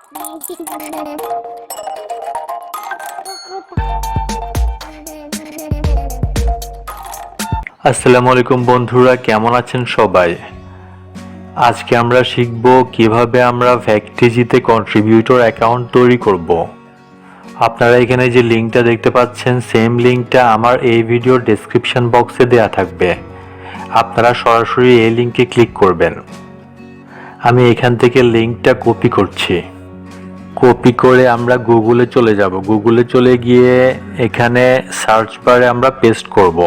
আসসালামু আলাইকুম বন্ধুরা, কেমন আছেন সবাই? আজকে আমরা শিখব কিভাবে আমরা ভ্যাকটিজিতে কন্ট্রিবিউটর অ্যাকাউন্ট তৈরি করব। আপনারা এখানে যে লিঙ্কটা দেখতে পাচ্ছেন, সেম লিঙ্কটা আমার এই ভিডিওর ডেসক্রিপশন বক্সে দেওয়া থাকবে। আপনারা সরাসরি এই লিঙ্কে ক্লিক করবেন। আমি এখান থেকে লিঙ্কটা কপি করছি। কপি করে আমরা গুগলে চলে যাব। গুগলে চলে গিয়ে এখানে সার্চ বারে আমরা পেস্ট করব।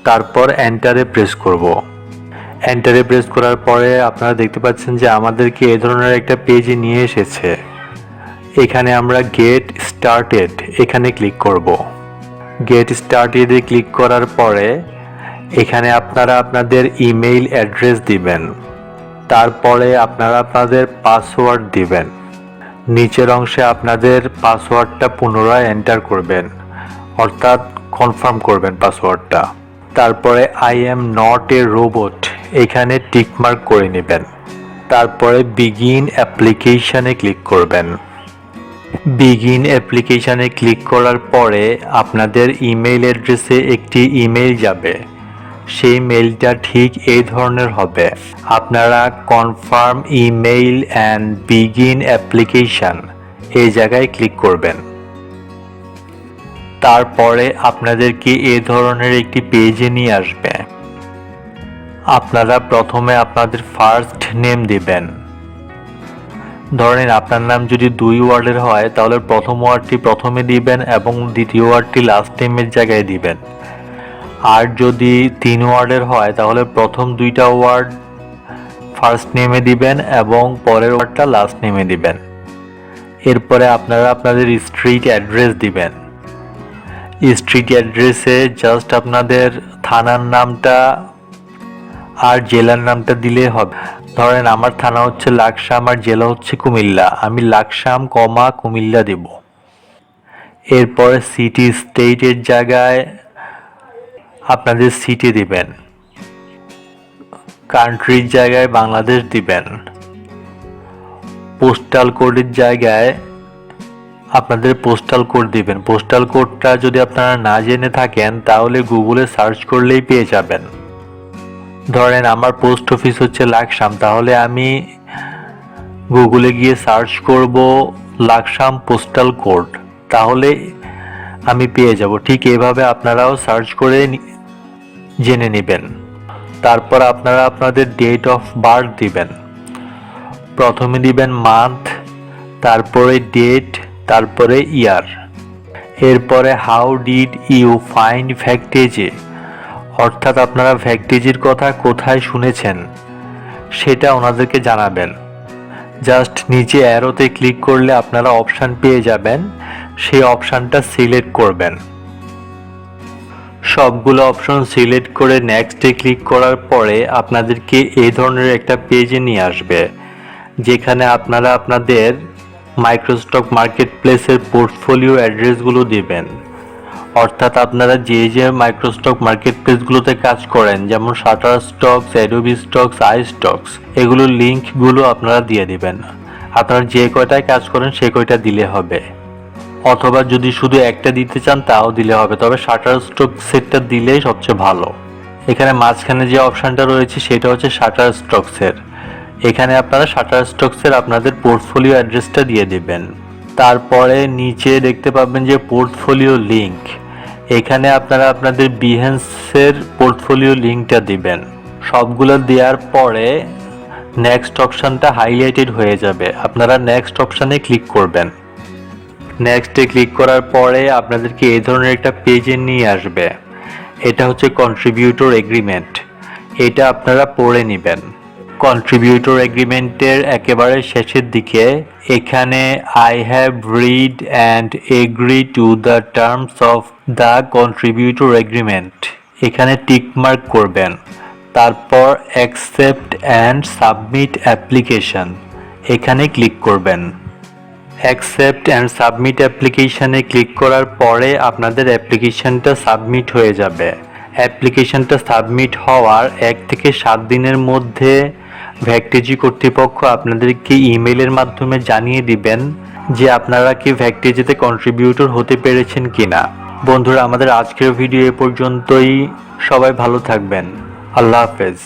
তারপর এন্টারে প্রেস করব। এন্টারে প্রেস করার পরে আপনারা দেখতে পাচ্ছেন যে আমাদেরকে এই ধরনের একটা পেজে নিয়ে এসেছে। এখানে আমরা গেট স্টার্টেড এখানে ক্লিক করব। গেট স্টার্টেডে ক্লিক করার পরে এখানে আপনারা আপনাদের ইমেইল অ্যাড্রেস দিবেন। তারপরে আপনারা আপনাদের পাসওয়ার্ড দিবেন। নিচের অংশে আপনাদের পাসওয়ার্ডটা পুনরায় এন্টার করবেন, অর্থাৎ কনফার্ম করবেন পাসওয়ার্ডটা। তারপরে I am not a robot এখানে টিকমার্ক করে নেবেন। তারপরে বিগিন অ্যাপ্লিকেশানে ক্লিক করবেন। বিগিন অ্যাপ্লিকেশানে ক্লিক করার পরে আপনাদের ইমেইল অ্যাড্রেসে একটি ইমেইল যাবে। সেই মেইলটা ঠিক এই ধরনের হবে। আপনারা confirm email and begin application এই জায়গায় ক্লিক করবেন। তারপরে আপনাদেরকে এই ধরনের একটি পেজে নিয়ে আসবে। আপনারা প্রথমে আপনাদের ফার্স্ট নেম দিবেন। ধরেন আপনার নাম যদি 2 ওয়ার্ডের হয় তাহলে প্রথম ওয়ার্ডটি প্রথমে দিবেন এবং দ্বিতীয় ওয়ার্ডটি লাস্ট নেমের জায়গায় দিবেন। আর যদি 3 ওয়ার্ডের হয় তাহলে প্রথম 2টা ওয়ার্ড ফার্স্ট নেমে দিবেন এবং পরের ওয়ার্ডটা লাস্ট নেমে দিবেন। এরপরে আপনারা আপনাদের স্ট্রিট অ্যাড্রেস দিবেন। স্ট্রিট অ্যাড্রেসে জাস্ট আপনাদের থানার নামটা আর জেলার নামটা দিলে হবে। ধরেন আমার থানা হচ্ছে লাকসাম আর জেলা হচ্ছে কুমিল্লা, আমি লাকসাম কুমিল্লা দেব। এরপরে সিটি স্টেটের জায়গায় আপনাদের সিটি দিবেন। কান্ট্রির জায়গায় বাংলাদেশ দিবেন। পোস্টাল কোডের জায়গায় আপনাদের পোস্টাল কোড দিবেন। পোস্টাল কোডটা যদি আপনারা না জেনে থাকেন তাহলে গুগলে সার্চ করলেই পেয়ে যাবেন। ধরেন আমার পোস্ট অফিস হচ্ছে লাকসাম, তাহলে আমি গুগলে গিয়ে সার্চ করব লাকসাম পোস্টাল কোড, তাহলে আমি পেয়ে যাব। ঠিক এভাবে আপনারাও সার্চ করে জেনে নেবেন। তারপর আপনারা আপনাদের ডেট অফ বার্থ দিবেন। প্রথমে দিবেন মান্থ, তারপরে ডেট, তারপরে ইয়ার। এরপরে হাউ ডিড ইউ ফাইন্ড ভ্যাকটিজি, অর্থাৎ আপনারা ভ্যাকটিজির কথা কোথায় শুনেছেন সেটা ওনাদেরকে জানাবেন। জাস্ট নিচে অ্যারোতে ক্লিক করলে আপনারা অপশান পেয়ে যাবেন, সেই অপশানটা সিলেক্ট করবেন। সবগুলো অপশন সিলেক্ট করে নেক্সটে ক্লিক করার পরে আপনাদেরকে এই ধরনের একটা পেজে নিয়ে আসবে, যেখানে আপনারা আপনাদের মাইক্রোস্টক মার্কেট প্লেসের পোর্টফোলিও অ্যাড্রেসগুলো দিবেন। অর্থাৎ আপনারা যে যে মাইক্রোস্টক মার্কেট প্লেসগুলোতে কাজ করেন, যেমন shutter stocks, Adobe stocks, I stocks, এগুলোর লিঙ্কগুলো আপনারা দিয়ে দিবেন। আপনারা যে কয়টায় কাজ করেন সে কয়টা দিলে হবে, অথবা যদি শুধু একটা দিতে চান তাও দিলে হবে, তবে শাটার স্টক সেটটা দিলেই সবচেয়ে ভালো। এখানে মাঝখানে যে অপশানটা রয়েছে সেটা হচ্ছে শাটার স্টকসের। এখানে আপনারা শাটার স্টকসের আপনাদের পোর্টফোলিও অ্যাড্রেসটা দিয়ে দিবেন। তারপরে নিচে দেখতে পাবেন যে পোর্টফোলিও লিঙ্ক, এখানে আপনারা আপনাদের বিহেন্সের পোর্টফোলিও লিঙ্কটা দিবেন। সবগুলো দেওয়ার পরে নেক্সট অপশানটা হাইলাইটেড হয়ে যাবে, আপনারা নেক্সট অপশানে ক্লিক করবেন। নেক্সটে ক্লিক করার পরে আপনাদেরকে এই ধরনের একটা পেজে নিয়ে আসবে। এটা হচ্ছে কন্ট্রিবিউটর এগ্রিমেন্ট, এটা আপনারা পড়ে নেবেন। কন্ট্রিবিউটর এগ্রিমেন্টের একেবারে শেষের দিকে এখানে I have read and agree to the terms of the contributor agreement এখানে টিকমার্ক করবেন। তারপর অ্যাকসেপ্ট অ্যান্ড সাবমিট অ্যাপ্লিকেশন এখানে ক্লিক করবেন। অ্যাকসেপ্ট অ্যান্ড সাবমিট অ্যাপ্লিকেশানে ক্লিক করার পরে আপনাদের অ্যাপ্লিকেশানটা সাবমিট হয়ে যাবে। অ্যাপ্লিকেশানটা সাবমিট হওয়ার 1 থেকে 7 দিনের মধ্যে ভ্যাকটেজি কর্তৃপক্ষ আপনাদেরকে ইমেইলের মাধ্যমে জানিয়ে দিবেন যে আপনারা কি ভ্যাকটেজিতে কন্ট্রিবিউটর হতে পেরেছেন কিনা। বন্ধুরা, আমাদের আজকের ভিডিও এ পর্যন্তই। সবাই ভালো থাকবেন। আল্লাহ হাফেজ।